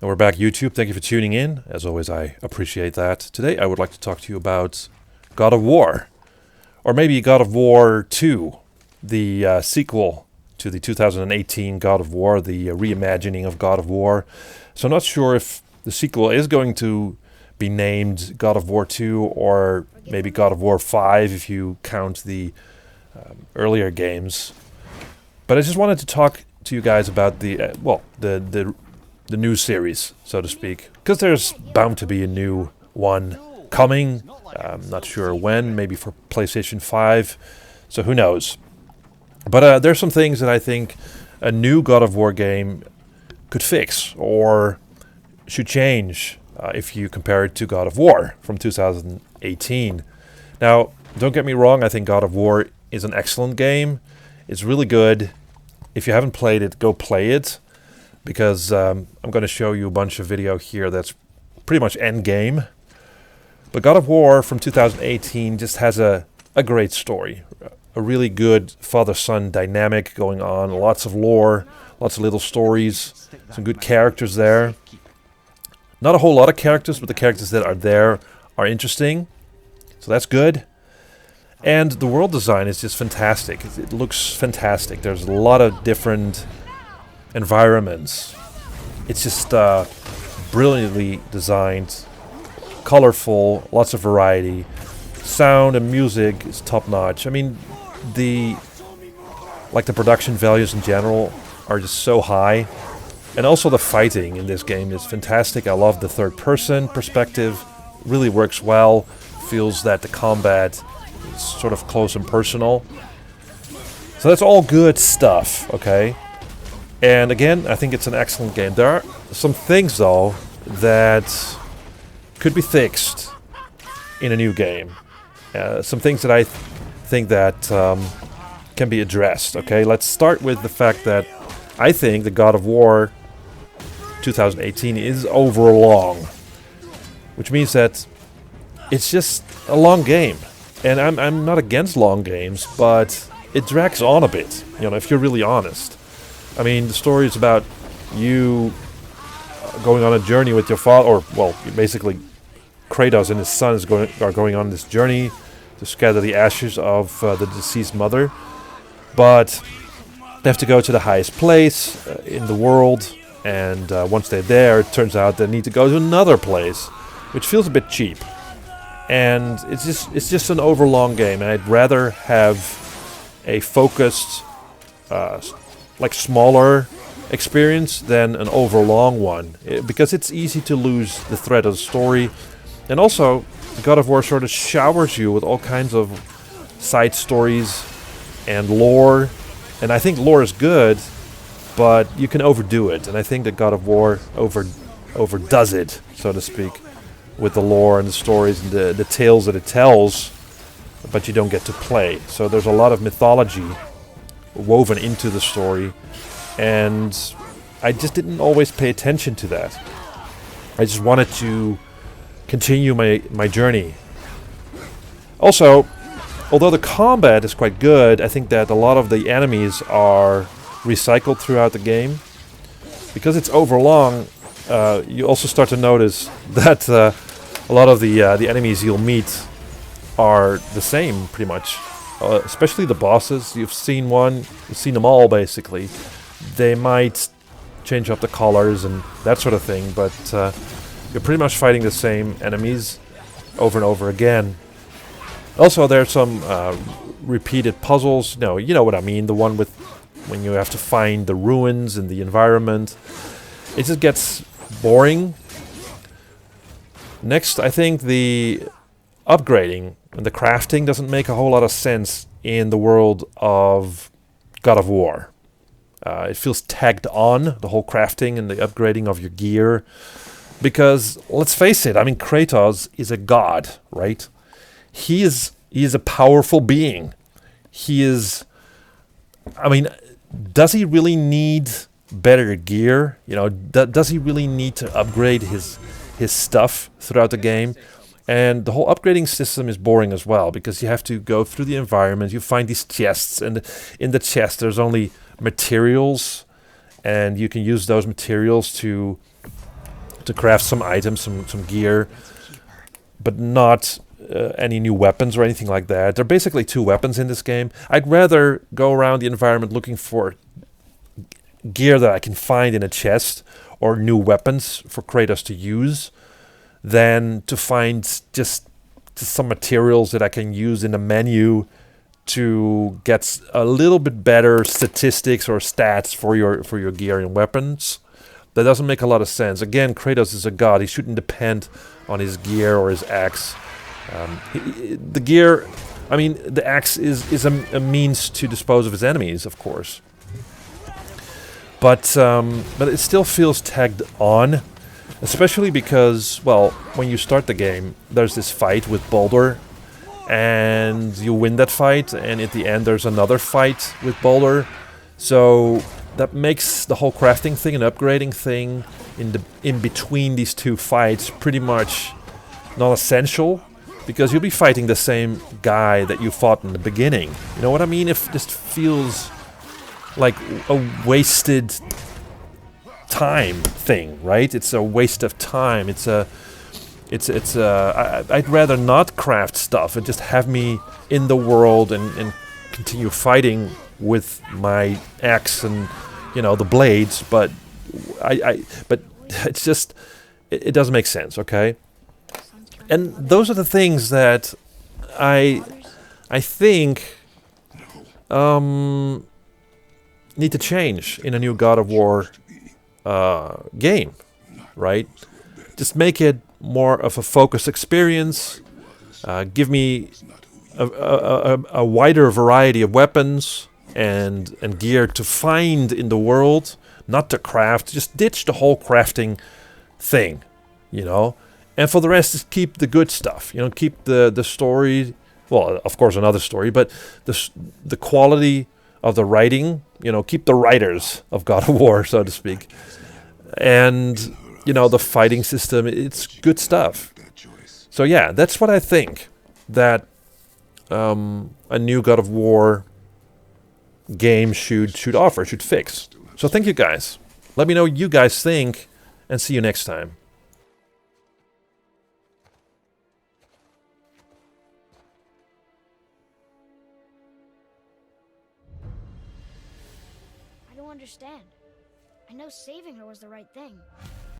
And we're back, YouTube. Thank you for tuning in. As always, I appreciate that. Today, I would like to talk to you about God of War. Or maybe God of War 2, the sequel to the 2018 God of War, the reimagining of God of War. So I'm not sure if the sequel is going to be named God of War 2 or maybe God of War 5 if you count the earlier games. But I just wanted to talk to you guys about the new series, so to speak, because there's bound to be a new one coming. I'm not sure when, maybe for PlayStation 5, so who knows. But there's some things that I think a new God of War game could fix or should change if you compare it to God of War from 2018. Now, don't get me wrong, I think God of War is an excellent game. It's really good. If you haven't played it, go play it, because I'm going to show you a bunch of video here that's pretty much end game. But God of War from 2018 just has a great story. A really good father-son dynamic going on. Lots of lore, lots of little stories, some good characters there. Not a whole lot of characters, but the characters that are there are interesting. So that's good. And the world design is just fantastic. It looks fantastic. There's a lot of different environments. It's just brilliantly designed, colorful, lots of variety. Sound and music is top notch. I mean, the production values in general are just so high. And also the fighting in this game is fantastic. I love the third person perspective. Really works well. Feels that the combat is sort of close and personal. So that's all good stuff, okay? And again, I think it's an excellent game. There are some things, though, that could be fixed in a new game. Some things that I think that can be addressed, okay? Let's start with the fact that I think the God of War 2018 is over long, which means that it's just a long game. And I'm not against long games, but it drags on a bit, if you're really honest. I mean, the story is about you going on a journey with your father, or, well, basically Kratos and his son are going on this journey to scatter the ashes of the deceased mother. But they have to go to the highest place in the world, and once they're there, it turns out they need to go to another place, which feels a bit cheap. And it's just an overlong game, and I'd rather have a focused, smaller experience than an overlong one, because it's easy to lose the thread of the story. And also, God of War sort of showers you with all kinds of side stories and lore. And I think lore is good, but you can overdo it. And I think that God of War overdoes it, so to speak, with the lore and the stories and the tales that it tells, but you don't get to play. So there's a lot of mythology woven into the story, and I just didn't always pay attention to that. I just wanted to continue my journey. Also, although the combat is quite good, I think that a lot of the enemies are recycled throughout the game. Because it's overlong, you also start to notice that a lot of the enemies you'll meet are the same, pretty much. Especially the bosses. You've seen them all, basically. They might change up the colors and that sort of thing, but you're pretty much fighting the same enemies over and over again. Also, there's some repeated puzzles. No, you know what I mean. The one with when you have to find the ruins in the environment. It just gets boring. Next, I think the upgrading and the crafting doesn't make a whole lot of sense in the world of God of War. It feels tagged on, the whole crafting and the upgrading of your gear. Because, let's face it, I mean, Kratos is a god, right? He is a powerful being. Does he really need better gear? Does he really need to upgrade his stuff throughout the game? And the whole upgrading system is boring as well, because you have to go through the environment, you find these chests, and in the chest there's only materials, and you can use those materials to to craft some items, some gear, but not any new weapons or anything like that. There are basically 2 weapons in this game. I'd rather go around the environment looking for gear that I can find in a chest or new weapons for Kratos to use than to find just some materials that I can use in the menu to get a little bit better statistics or stats for your gear and weapons. That doesn't make a lot of sense. Again, Kratos is a god. He shouldn't depend on his gear or his axe. The gear, I mean, the axe is a means to dispose of his enemies, of course. But it still feels tagged on, especially because, well, when you start the game, there's this fight with Baldur, and you win that fight, and at the end there's another fight with Baldur. So that makes the whole crafting thing and upgrading thing in between these 2 fights pretty much non-essential, because you'll be fighting the same guy that you fought in the beginning. You know what I mean? If this feels like a wasted time thing, right? It's a waste of time. I'd rather not craft stuff and just have me in the world and continue fighting with my axe and, you know, the blades. But but it's just it doesn't make sense, okay? And those are the things that I think need to change in a new God of War game, right? Just make it more of a focused experience. Give me a wider variety of weapons and gear to find in the world, not to craft. Just ditch the whole crafting thing, you know. And for the rest, just keep the good stuff. You know, keep the story. Well, of course, another story, but the quality of the writing. You know, keep the writers of God of War, so to speak. And, you know, the fighting system, it's good stuff. So yeah, that's what I think that a new God of War game should offer, should fix. So thank you guys. Let me know what you guys think, and see you next time. I don't understand. I know saving her was the right thing.